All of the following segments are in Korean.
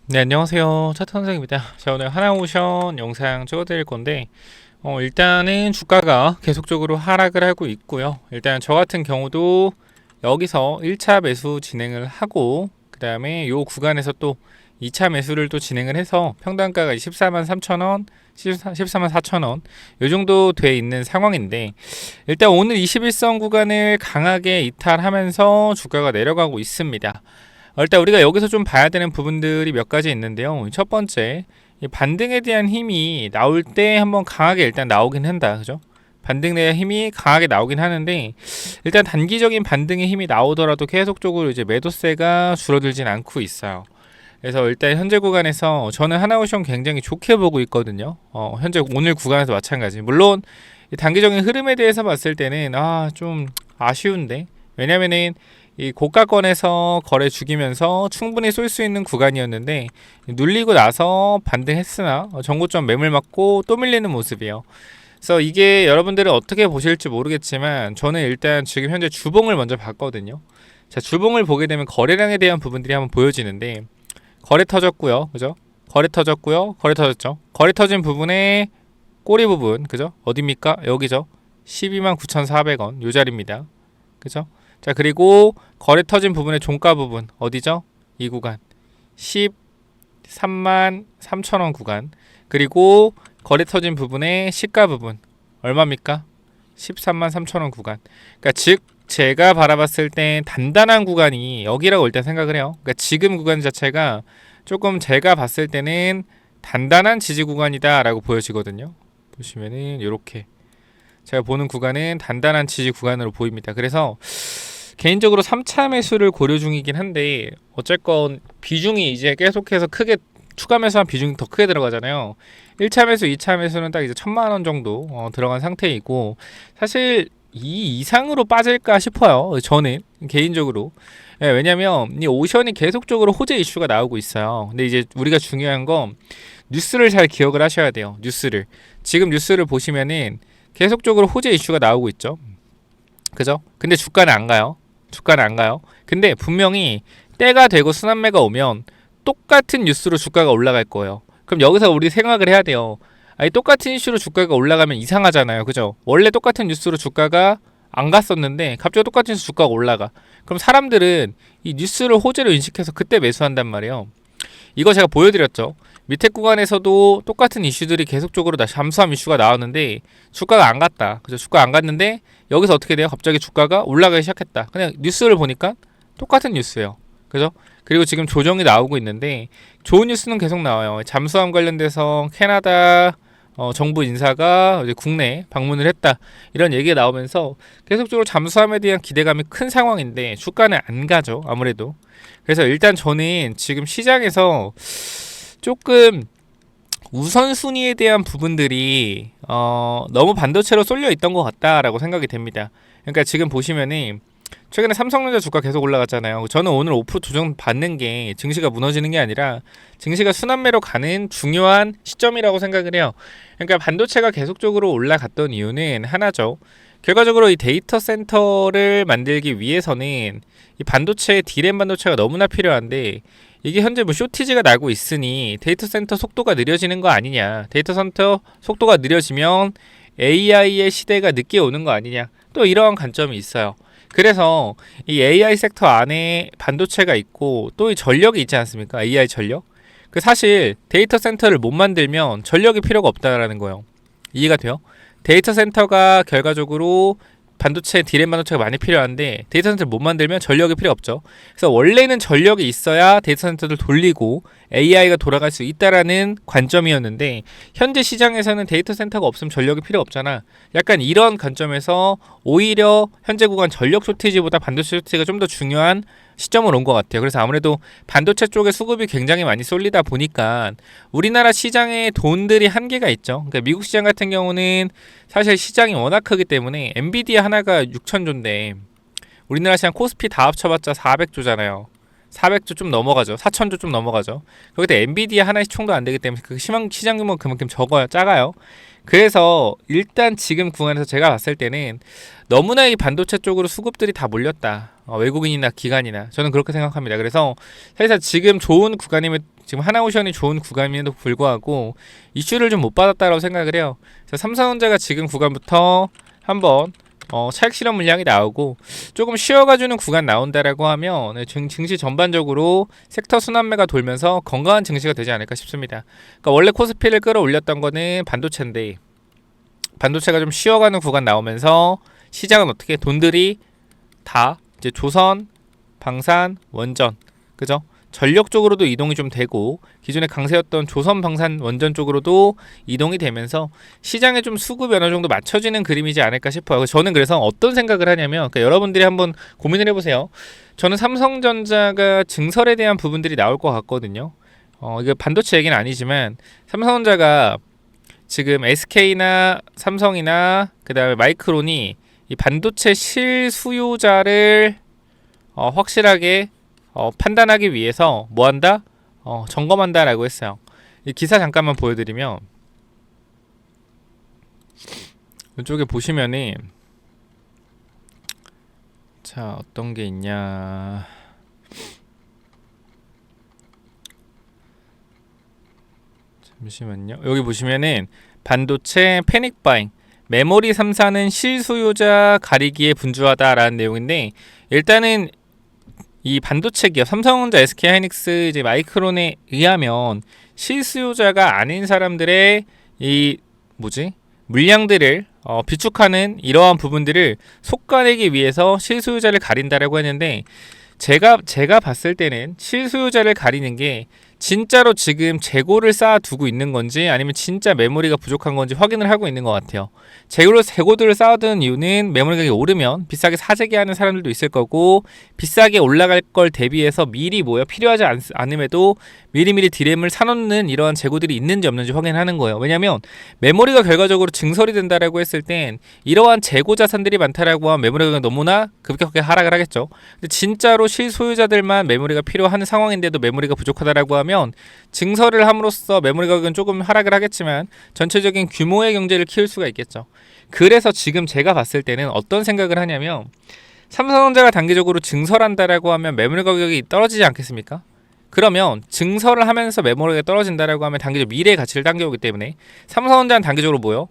네, 안녕하세요. 차트 선생입니다. 자, 오늘 하나오션 영상 찍어드릴 건데, 일단은 주가가 계속적으로 하락을 하고 있고요. 일단 저 같은 경우도 여기서 1차 매수 진행을 하고, 그 다음에 요 구간에서 또 2차 매수를 또 진행을 해서 평단가가 14만 3천원, 14만 4천원, 요 정도 돼 있는 상황인데, 일단 오늘 21선 구간을 강하게 이탈하면서 주가가 내려가고 있습니다. 일단 우리가 여기서 좀 봐야 되는 부분들이 몇 가지 있는데요. 첫 번째, 이 반등에 대한 힘이 나올 때 한번 강하게 일단 나오긴 한다. 그죠? 반등에 대한 힘이 강하게 나오긴 하는데, 일단 단기적인 반등의 힘이 나오더라도 계속적으로 이제 매도세가 줄어들진 않고 있어요. 그래서 일단 현재 구간에서 저는 하나오션 굉장히 좋게 보고 있거든요. 현재 오늘 구간에서 마찬가지. 물론 이 단기적인 흐름에 대해서 봤을 때는 좀 아쉬운데, 왜냐면은 이 고가권에서 거래 죽이면서 충분히 쏠 수 있는 구간이었는데 눌리고 나서 반등했으나 전고점 매물 맞고 또 밀리는 모습이에요. 그래서 이게 여러분들은 어떻게 보실지 모르겠지만 저는 일단 지금 현재 주봉을 먼저 봤거든요. 자, 주봉을 보게 되면 거래량에 대한 부분들이 한번 보여지는데 거래 터졌고요. 그죠? 거래 터졌고요. 거래 터졌죠. 거래 터진 부분에 꼬리 부분, 그죠? 어딥니까? 여기죠. 12만 9,400원 요 자리입니다. 그죠? 자, 그리고 거래 터진 부분의 종가 부분 어디죠? 이 구간 13만 3천원 구간, 그리고 거래 터진 부분의 시가 부분 얼마입니까? 13만 3천원 구간. 그러니까 즉 제가 바라봤을 때 단단한 구간이 여기라고 일단 생각을 해요. 그러니까 지금 구간 자체가 조금 제가 봤을 때는 단단한 지지 구간이다 라고 보여지거든요. 보시면은 이렇게 제가 보는 구간은 단단한 지지 구간으로 보입니다. 그래서 개인적으로 3차 매수를 고려 중이긴 한데 어쨌건 비중이 이제 계속해서 크게 추가 매수한 비중이 더 크게 들어가잖아요. 1차 매수, 2차 매수는 딱 이제 1,000만 원 정도 들어간 상태이고, 사실 이 이상으로 빠질까 싶어요. 저는 개인적으로. 예, 왜냐면 이 오션이 계속적으로 호재 이슈가 나오고 있어요. 근데 이제 우리가 중요한 건 뉴스를 잘 기억을 하셔야 돼요. 뉴스를. 지금 뉴스를 보시면은 계속적으로 호재 이슈가 나오고 있죠. 그죠? 근데 주가는 안 가요. 주가는 안 가요. 근데 분명히 때가 되고 순환매가 오면 똑같은 뉴스로 주가가 올라갈 거예요. 그럼 여기서 우리 생각을 해야 돼요. 아니, 똑같은 이슈로 주가가 올라가면 이상하잖아요. 그죠? 원래 똑같은 뉴스로 주가가 안 갔었는데 갑자기 똑같은 뉴스 주가가 올라가. 그럼 사람들은 이 뉴스를 호재로 인식해서 그때 매수한단 말이에요. 이거 제가 보여드렸죠. 밑에 구간에서도 똑같은 이슈들이 계속적으로 잠수함 이슈가 나왔는데 주가가 안 갔다. 그죠? 주가 안 갔는데 여기서 어떻게 돼요? 갑자기 주가가 올라가기 시작했다. 그냥 뉴스를 보니까 똑같은 뉴스예요. 그죠? 그리고 지금 조정이 나오고 있는데 좋은 뉴스는 계속 나와요. 잠수함 관련돼서 캐나다 정부 인사가 이제 국내 방문을 했다, 이런 얘기가 나오면서 계속적으로 잠수함에 대한 기대감이 큰 상황인데 주가는 안 가죠, 아무래도. 그래서 일단 저는 지금 시장에서 조금 우선순위에 대한 부분들이 너무 반도체로 쏠려 있던 것 같다라고 생각이 됩니다. 그러니까 지금 보시면은 최근에 삼성전자 주가 계속 올라갔잖아요. 저는 오늘 5% 조정 받는 게 증시가 무너지는 게 아니라 증시가 순환매로 가는 중요한 시점이라고 생각을 해요. 그러니까 반도체가 계속적으로 올라갔던 이유는 하나죠. 결과적으로 이 데이터 센터를 만들기 위해서는 이 반도체, 디램 반도체가 너무나 필요한데 이게 현재 뭐 쇼티지가 나고 있으니 데이터 센터 속도가 느려지는 거 아니냐. 데이터 센터 속도가 느려지면 AI의 시대가 늦게 오는 거 아니냐. 또 이러한 관점이 있어요. 그래서 이 AI 섹터 안에 반도체가 있고 또 이 전력이 있지 않습니까? AI 전력. 그 사실 데이터 센터를 못 만들면 전력이 필요가 없다라는 거예요. 이해가 돼요? 데이터 센터가 결과적으로 반도체, 디램 반도체가 많이 필요한데 데이터 센터를 못 만들면 전력이 필요 없죠. 그래서 원래는 전력이 있어야 데이터 센터를 돌리고 AI가 돌아갈 수 있다라는 관점이었는데 현재 시장에서는 데이터 센터가 없으면 전력이 필요 없잖아. 약간 이런 관점에서 오히려 현재 구간 전력 쇼티지보다 반도체 쇼티지가 좀 더 중요한 시점을 온 것 같아요. 그래서 아무래도 반도체 쪽에 수급이 굉장히 많이 쏠리다 보니까 우리나라 시장에 돈들이 한계가 있죠. 그러니까 미국 시장 같은 경우는 사실 시장이 워낙 크기 때문에 엔비디아 하나가 6천조인데 우리나라 시장 코스피 다 합쳐봤자 400조잖아요. 400조 좀 넘어가죠. 4,000조 좀 넘어가죠. 거기다 엔비디아 하나의 시총도 안 되기 때문에 그 시장 규모가 그만큼 작아요. 그래서 일단 지금 구간에서 제가 봤을 때는 너무나 이 반도체 쪽으로 수급들이 다 몰렸다. 외국인이나 기관이나 저는 그렇게 생각합니다. 그래서 사실상 지금 좋은 구간이면 지금 하나오션이 좋은 구간임에도 불구하고 이슈를 좀 못 받았다고 생각을 해요. 그래서 삼성전자가 지금 구간부터 한번 차익 실현 물량이 나오고 조금 쉬어가주는 구간 나온다라고 하면 증시 전반적으로 섹터 순환매가 돌면서 건강한 증시가 되지 않을까 싶습니다. 그러니까 원래 코스피를 끌어올렸던 거는 반도체인데 반도체가 좀 쉬어가는 구간 나오면서 시장은 어떻게 돈들이 다 이제 조선, 방산, 원전, 그죠? 전력 쪽으로도 이동이 좀 되고 기존에 강세였던 조선, 방산, 원전 쪽으로도 이동이 되면서 시장에 좀 수급이 어느 정도 맞춰지는 그림이지 않을까 싶어요. 저는 그래서 어떤 생각을 하냐면 그러니까 여러분들이 한번 고민을 해보세요. 저는 삼성전자가 증설에 대한 부분들이 나올 것 같거든요. 이게 반도체 얘기는 아니지만 삼성전자가 지금 SK나 삼성이나 그 다음에 마이크론이 이 반도체 실수요자를 확실하게 판단하기 위해서 뭐한다? 점검한다라고 했어요. 이 기사 잠깐만 보여드리면 이쪽에 보시면은 자 어떤 게 있냐 잠시만요. 여기 보시면은 반도체 패닉 바잉 메모리 3사는 실수요자 가리기에 분주하다라는 내용인데 일단은 이 반도체 기업 삼성전자, SK하이닉스, 이제 마이크론에 의하면 실수요자가 아닌 사람들의 이 물량들을 비축하는 이러한 부분들을 속가내기 위해서 실수요자를 가린다라고 했는데 제가 봤을 때는 실수요자를 가리는 게 진짜로 지금 재고를 쌓아두고 있는 건지 아니면 진짜 메모리가 부족한 건지 확인을 하고 있는 것 같아요. 재고들을 쌓아두는 이유는 메모리 가격이 오르면 비싸게 사재기 하는 사람들도 있을 거고 비싸게 올라갈 걸 대비해서 미리 필요하지 않음에도 미리미리 디램을 사놓는 이러한 재고들이 있는지 없는지 확인하는 거예요. 왜냐하면 메모리가 결과적으로 증설이 된다라고 했을 땐 이러한 재고 자산들이 많다라고 하면 메모리 가격이 너무나 급격하게 하락을 하겠죠. 근데 진짜로 실소유자들만 메모리가 필요한 상황인데도 메모리가 부족하다라고 하면 증설을 함으로써 메모리 가격은 조금 하락을 하겠지만 전체적인 규모의 경제를 키울 수가 있겠죠. 그래서 지금 제가 봤을 때는 어떤 생각을 하냐면 삼성전자가 단기적으로 증설한다라고 하면 메모리 가격이 떨어지지 않겠습니까? 그러면 증설을 하면서 메모리가 떨어진다라고 하면 단기적으로 미래의 가치를 당겨오기 때문에 삼성전자는 단기적으로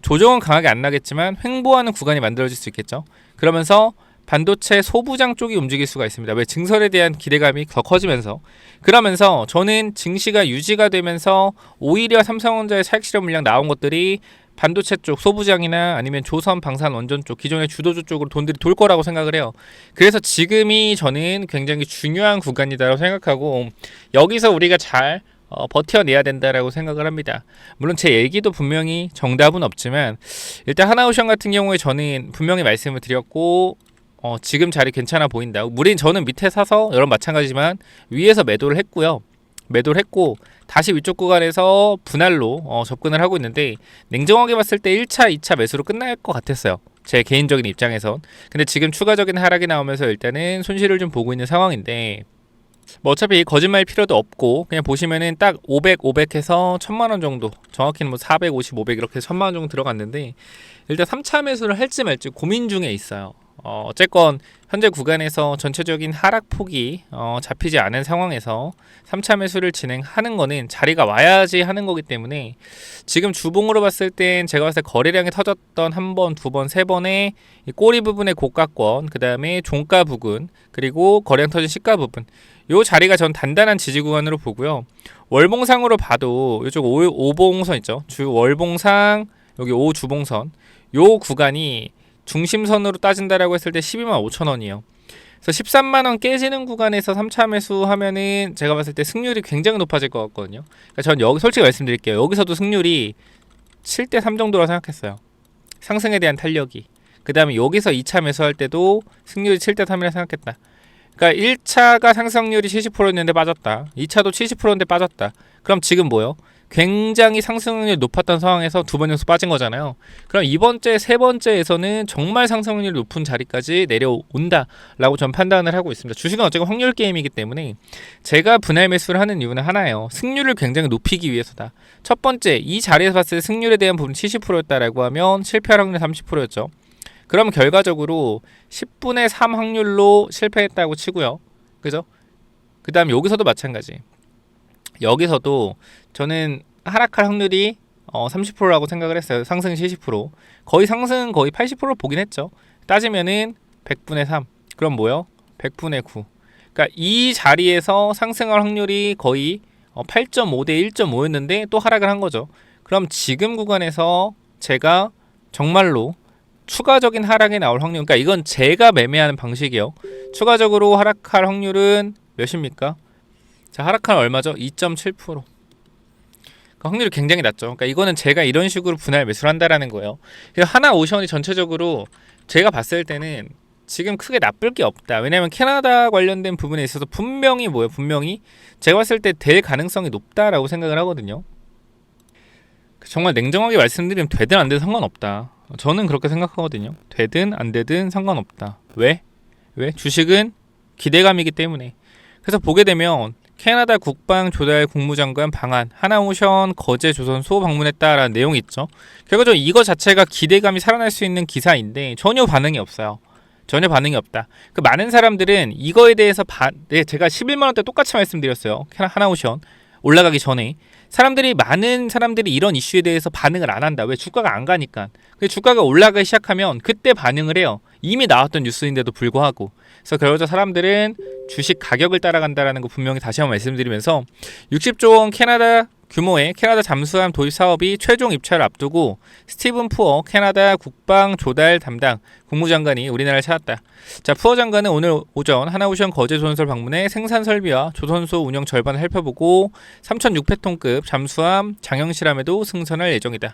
조정은 강하게 안 나겠지만 횡보하는 구간이 만들어질 수 있겠죠. 그러면서 반도체 소부장 쪽이 움직일 수가 있습니다. 왜? 증설에 대한 기대감이 더 커지면서 그러면서 저는 증시가 유지가 되면서 오히려 삼성전자의 차익 실현 물량 나온 것들이 반도체 쪽 소부장이나 아니면 조선, 방산, 원전 쪽 기존의 주도주 쪽으로 돈들이 돌 거라고 생각을 해요. 그래서 지금이 저는 굉장히 중요한 구간이다라고 생각하고 여기서 우리가 잘 버텨내야 된다라고 생각을 합니다. 물론 제 얘기도 분명히 정답은 없지만 일단 하나오션 같은 경우에 저는 분명히 말씀을 드렸고 지금 자리 괜찮아 보인다. 저는 밑에 사서 여러분 마찬가지지만 위에서 매도를 했고 다시 위쪽 구간에서 분할로 접근을 하고 있는데 냉정하게 봤을 때 1차, 2차 매수로 끝날 것 같았어요. 제 개인적인 입장에선. 근데 지금 추가적인 하락이 나오면서 일단은 손실을 좀 보고 있는 상황인데 어차피 거짓말 필요도 없고 그냥 보시면은 딱 500 해서 1000만원 정도 정확히는 450, 500 이렇게 1000만원 정도 들어갔는데 일단 3차 매수를 할지 말지 고민 중에 있어요. 어쨌건 현재 구간에서 전체적인 하락폭이 잡히지 않은 상황에서 3차 매수를 진행하는 거는 자리가 와야지 하는 거기 때문에 지금 주봉으로 봤을 땐 제가 봤을 때 거래량이 터졌던 한 번, 두 번, 세 번의 꼬리 부분의 고가권, 그 다음에 종가 부근, 그리고 거래량 터진 시가 부분 요 자리가 전 단단한 지지 구간으로 보고요. 월봉상으로 봐도 이쪽 5봉선 있죠. 주 월봉상 여기 5주봉선 요 구간이 중심선으로 따진다라고 했을 때 12만 5천 원이에요. 그래서 13만원 깨지는 구간에서 3차 매수하면은 제가 봤을 때 승률이 굉장히 높아질 것 같거든요. 그러니까 전 여기 솔직히 말씀드릴게요. 여기서도 승률이 7대 3 정도라 생각했어요. 상승에 대한 탄력이. 그 다음에 여기서 2차 매수할 때도 승률이 7대 3이라 생각했다. 그러니까 1차가 상승률이 70%였는데 빠졌다. 2차도 70%인데 빠졌다. 그럼 지금 뭐요? 굉장히 상승률이 높았던 상황에서 두 번 연속 빠진 거잖아요. 그럼 이번째, 세 번째에서는 정말 상승률이 높은 자리까지 내려온다라고 전 판단을 하고 있습니다. 주식은 어쨌든 확률 게임이기 때문에 제가 분할 매수를 하는 이유는 하나예요. 승률을 굉장히 높이기 위해서다. 첫 번째, 이 자리에서 봤을 때 승률에 대한 부분 70%였다라고 하면 실패할 확률 30%였죠. 그럼 결과적으로 10분의 3 확률로 실패했다고 치고요. 그죠? 그 다음 여기서도 마찬가지. 여기서도 저는 하락할 확률이 30%라고 생각을 했어요. 상승 70%. 거의 상승 거의 80% 보긴 했죠. 따지면은 100분의 3. 그럼 뭐요? 100분의 9. 그러니까 이 자리에서 상승할 확률이 거의 8.5 대 1.5였는데 또 하락을 한 거죠. 그럼 지금 구간에서 제가 정말로 추가적인 하락이 나올 확률, 그러니까 이건 제가 매매하는 방식이에요. 추가적으로 하락할 확률은 몇입니까? 자, 하락할 얼마죠? 2.7%. 그러니까 확률이 굉장히 낮죠. 그러니까 이거는 제가 이런 식으로 분할 매수를 한다라는 거예요. 그래서 하나오션이 전체적으로 제가 봤을 때는 지금 크게 나쁠 게 없다. 왜냐면 캐나다 관련된 부분에 있어서 분명히 뭐예요? 분명히 제가 봤을 때 될 가능성이 높다라고 생각을 하거든요. 정말 냉정하게 말씀드리면 되든 안 되든 상관없다. 저는 그렇게 생각하거든요. 되든 안 되든 상관없다. 왜? 주식은 기대감이기 때문에. 그래서 보게 되면 캐나다 국방 조달 국무장관 방한 하나오션 거제 조선소 방문했다라는 내용이 있죠. 결과적으로 이거 자체가 기대감이 살아날 수 있는 기사인데 전혀 반응이 없어요. 전혀 반응이 없다. 그 많은 사람들은 이거에 대해서 제가 11만 원대 똑같이 말씀드렸어요. 하나오션 올라가기 전에 많은 사람들이 이런 이슈에 대해서 반응을 안 한다. 왜? 주가가 안 가니까. 주가가 올라가기 시작하면 그때 반응을 해요. 이미 나왔던 뉴스인데도 불구하고. 그래서 결과적으로 사람들은 주식 가격을 따라간다라는 거 분명히 다시 한번 말씀드리면서 60조 원 캐나다 규모의 캐나다 잠수함 도입 사업이 최종 입찰을 앞두고 스티븐 푸어 캐나다 국방 조달 담당 국무장관이 우리나라를 찾았다. 자, 푸어 장관은 오늘 오전 하나오션 거제 조선소를 방문해 생산 설비와 조선소 운영 절반을 살펴보고 3,600톤급 잠수함 장영실함에도 승선할 예정이다.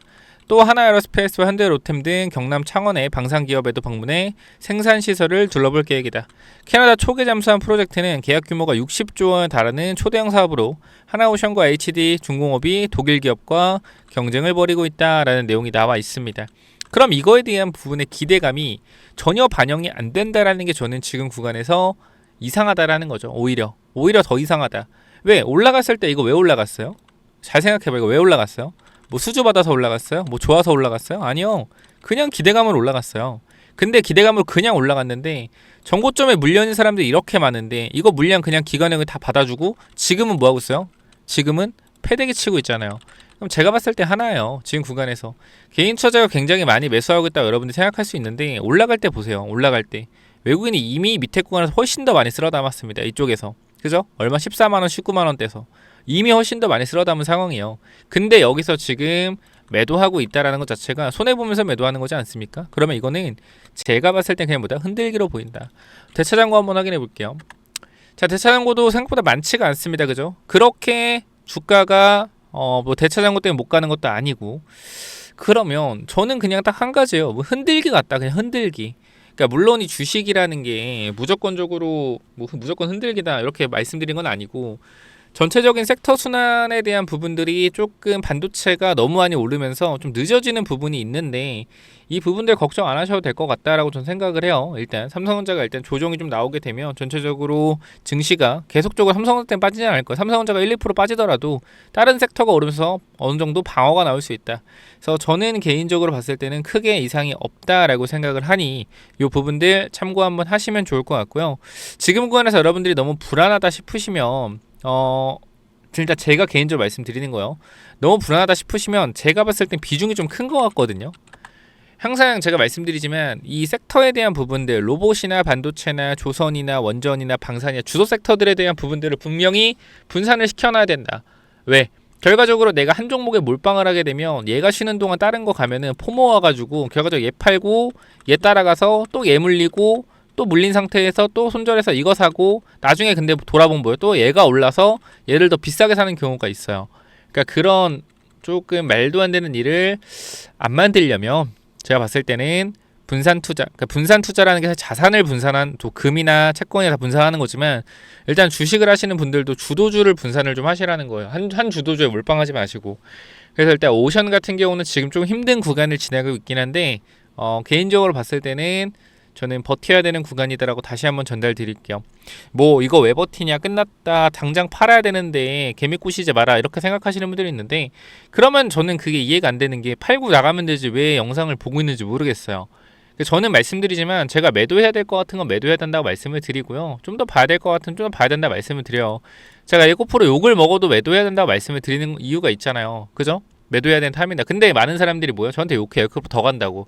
또 하나에어로스페이스와 현대로템 등 경남 창원의 방산기업에도 방문해 생산시설을 둘러볼 계획이다. 캐나다 초계 잠수함 프로젝트는 계약 규모가 60조 원에 달하는 초대형 사업으로 하나오션과 HD 중공업이 독일 기업과 경쟁을 벌이고 있다라는 내용이 나와 있습니다. 그럼 이거에 대한 부분의 기대감이 전혀 반영이 안 된다라는 게 저는 지금 구간에서 이상하다라는 거죠. 오히려 더 이상하다. 왜? 올라갔을 때 이거 왜 올라갔어요? 잘 생각해봐. 이거 왜 올라갔어요? 뭐 수주받아서 올라갔어요? 뭐 좋아서 올라갔어요? 아니요. 그냥 기대감으로 올라갔어요. 근데 기대감으로 그냥 올라갔는데 정고점에 물려있는 사람들이 이렇게 많은데 이거 물량 그냥 기관형을 다 받아주고 지금은 뭐하고 있어요? 지금은 패대기 치고 있잖아요. 그럼 제가 봤을 때 하나예요. 지금 구간에서 개인 투자자가 굉장히 많이 매수하고 있다고 여러분들이 생각할 수 있는데 올라갈 때 보세요. 올라갈 때 외국인이 이미 밑에 구간에서 훨씬 더 많이 쓸어 담았습니다. 이쪽에서. 그죠? 얼마? 14만원 19만원대에서 이미 훨씬 더 많이 쓸어 담은 상황이에요. 근데 여기서 지금 매도하고 있다라는 것 자체가 손해보면서 매도하는 거지 않습니까? 그러면 이거는 제가 봤을 때 그냥 뭐다? 흔들기로 보인다. 대차장고 한번 확인해 볼게요. 자, 대차장고도 생각보다 많지가 않습니다. 그죠? 그렇게 주가가 뭐 대차장고 때문에 못 가는 것도 아니고 그러면 저는 그냥 딱 한 가지예요. 뭐 흔들기 같다. 그냥 흔들기. 그러니까 물론 이 주식이라는 게 무조건적으로 뭐 무조건 흔들기다 이렇게 말씀드린 건 아니고 전체적인 섹터 순환에 대한 부분들이 조금 반도체가 너무 많이 오르면서 좀 늦어지는 부분이 있는데 이 부분들 걱정 안 하셔도 될 것 같다라고 저는 생각을 해요. 일단 삼성전자가 일단 조정이 좀 나오게 되면 전체적으로 증시가 계속적으로 삼성전자는 빠지지 않을 거예요. 삼성전자가 1~2% 빠지더라도 다른 섹터가 오르면서 어느 정도 방어가 나올 수 있다. 그래서 저는 개인적으로 봤을 때는 크게 이상이 없다라고 생각을 하니 이 부분들 참고 한번 하시면 좋을 것 같고요. 지금 구간에서 여러분들이 너무 불안하다 싶으시면 진짜 제가 개인적으로 말씀드리는 거예요. 너무 불안하다 싶으시면 제가 봤을 땐 비중이 좀 큰 것 같거든요. 항상 제가 말씀드리지만 이 섹터에 대한 부분들 로봇이나 반도체나 조선이나 원전이나 방산이나 주도 섹터들에 대한 부분들을 분명히 분산을 시켜놔야 된다. 왜? 결과적으로 내가 한 종목에 몰빵을 하게 되면 얘가 쉬는 동안 다른 거 가면은 포모 와가지고 결과적으로 얘 팔고 얘 따라가서 또 얘 물리고 또 물린 상태에서 또 손절해서 이거 사고 나중에 근데 돌아보면 뭐예요? 또 얘가 올라서 얘를 더 비싸게 사는 경우가 있어요. 그러니까 그런 조금 말도 안 되는 일을 안 만들려면 제가 봤을 때는 분산 투자, 그러니까 분산 투자라는 게 사실 자산을 분산한 또 금이나 채권에 다 분산하는 거지만 일단 주식을 하시는 분들도 주도주를 분산을 좀 하시라는 거예요. 한 주도주에 몰빵하지 마시고. 그래서 일단 오션 같은 경우는 지금 좀 힘든 구간을 지나고 있긴 한데 개인적으로 봤을 때는 저는 버텨야 되는 구간이다라고 다시 한번 전달 드릴게요. 뭐 이거 왜 버티냐, 끝났다, 당장 팔아야 되는데 개미 꾸시지 마라 이렇게 생각하시는 분들이 있는데, 그러면 저는 그게 이해가 안 되는 게 팔고 나가면 되지 왜 영상을 보고 있는지 모르겠어요. 저는 말씀드리지만 제가 매도해야 될 것 같은 건 매도해야 된다고 말씀을 드리고요. 좀 더 봐야 될 것 같은 좀 더 봐야 된다고 말씀을 드려요. 제가 에코프로 욕을 먹어도 매도해야 된다고 말씀을 드리는 이유가 있잖아요. 그죠? 매도해야 되는 타임이다. 근데 많은 사람들이 뭐요? 저한테 욕해요. 에코프로 더 간다고.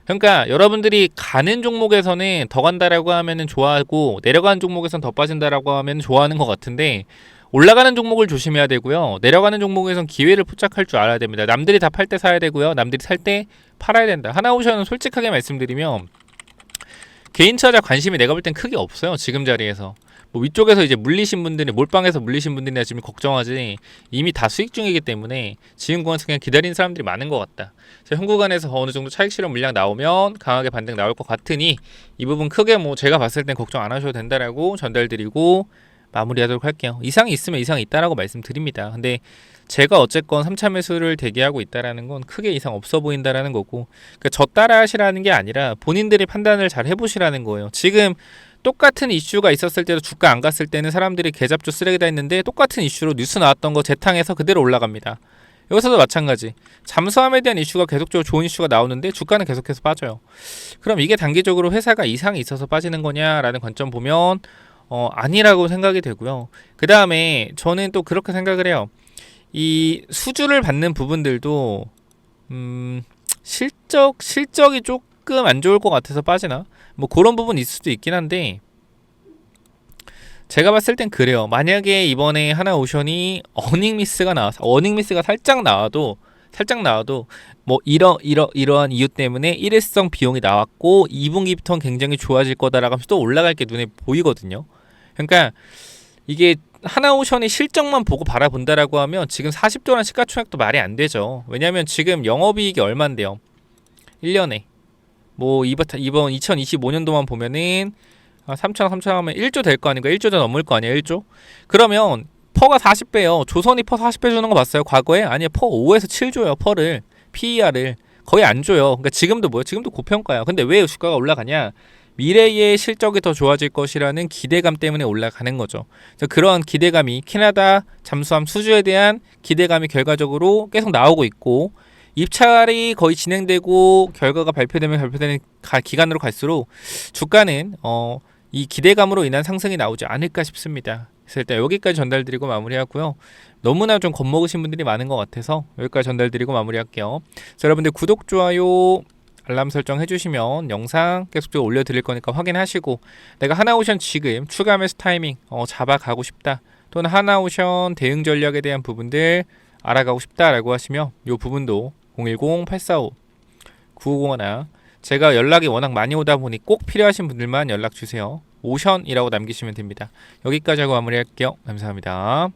그러니까 여러분들이 가는 종목에서는 더 간다라고 하면은 좋아하고 내려가는 종목에서는 더 빠진다라고 하면 좋아하는 것 같은데, 올라가는 종목을 조심해야 되고요. 내려가는 종목에선 기회를 포착할 줄 알아야 됩니다. 남들이 다 팔 때 사야 되고요. 남들이 살 때 팔아야 된다. 하나오션은 솔직하게 말씀드리면 개인 투자 관심이 내가 볼 땐 크게 없어요. 지금 자리에서. 뭐 위쪽에서 이제 물리신 분들이, 몰빵해서 물리신 분들이나 지금 걱정하지, 이미 다 수익 중이기 때문에 지금 구간에서 그냥 기다리는 사람들이 많은 것 같다. 현 구간에서 어느 정도 차익 실현 물량 나오면 강하게 반등 나올 것 같으니 이 부분 크게 뭐 제가 봤을 땐 걱정 안 하셔도 된다라고 전달드리고 마무리하도록 할게요. 이상이 있으면 이상이 있다라고 말씀드립니다. 근데 제가 어쨌건 3차 매수를 대기하고 있다라는 건 크게 이상 없어 보인다라는 거고, 그러니까 저 따라 하시라는 게 아니라 본인들이 판단을 잘 해보시라는 거예요. 지금 똑같은 이슈가 있었을 때도 주가 안 갔을 때는 사람들이 개잡주 쓰레기다 했는데, 똑같은 이슈로 뉴스 나왔던 거 재탕해서 그대로 올라갑니다. 여기서도 마찬가지. 잠수함에 대한 이슈가 계속적으로 좋은 이슈가 나오는데 주가는 계속해서 빠져요. 그럼 이게 단기적으로 회사가 이상이 있어서 빠지는 거냐라는 관점 보면 아니라고 생각이 되고요. 그 다음에 저는 또 그렇게 생각을 해요. 이 수주를 받는 부분들도 실적이 조금 안 좋을 것 같아서 빠지나? 뭐 그런 부분이 있을 수도 있긴 한데, 제가 봤을 땐 그래요. 만약에 이번에 하나오션이 어닝미스가 살짝 나와도 뭐 이러한 이유 때문에 일회성 비용이 나왔고 2분기부터는 굉장히 좋아질 거다라고 하면서 또 올라갈 게 눈에 보이거든요. 그러니까 이게 하나오션이 실적만 보고 바라본다라고 하면 지금 40조라는 시가총액도 말이 안 되죠. 왜냐하면 지금 영업이익이 얼만데요. 1년에 뭐 이번 2025년도만 보면은 3천 하면 1조 될 거 아닌가? 1조 더 넘을 거 아니야? 1조? 그러면 퍼가 40배요. 조선이 퍼 40배 주는 거 봤어요? 과거에? 아니요. 퍼 5에서 7조요. 퍼를. PER을 거의 안 줘요. 그러니까 지금도 뭐예요? 지금도 고평가야. 근데 왜 주가가 올라가냐? 미래의 실적이 더 좋아질 것이라는 기대감 때문에 올라가는 거죠. 그래서 그런 기대감이, 캐나다 잠수함 수주에 대한 기대감이 결과적으로 계속 나오고 있고, 입찰이 거의 진행되고 결과가 발표되는 기간으로 갈수록 주가는 이 기대감으로 인한 상승이 나오지 않을까 싶습니다. 그래서 일단 여기까지 전달드리고 마무리하고요. 너무나 좀 겁먹으신 분들이 많은 것 같아서 여기까지 전달드리고 마무리할게요. 그래서 여러분들 구독, 좋아요, 알람 설정 해주시면 영상 계속적으로 올려드릴 거니까 확인하시고, 내가 하나오션 지금 추가 매수 타이밍 잡아가고 싶다, 또는 하나오션 대응 전략에 대한 부분들 알아가고 싶다라고 하시면 이 부분도 010-845-9501, 제가 연락이 워낙 많이 오다 보니 꼭 필요하신 분들만 연락 주세요. 오션이라고 남기시면 됩니다. 여기까지 하고 마무리할게요. 감사합니다.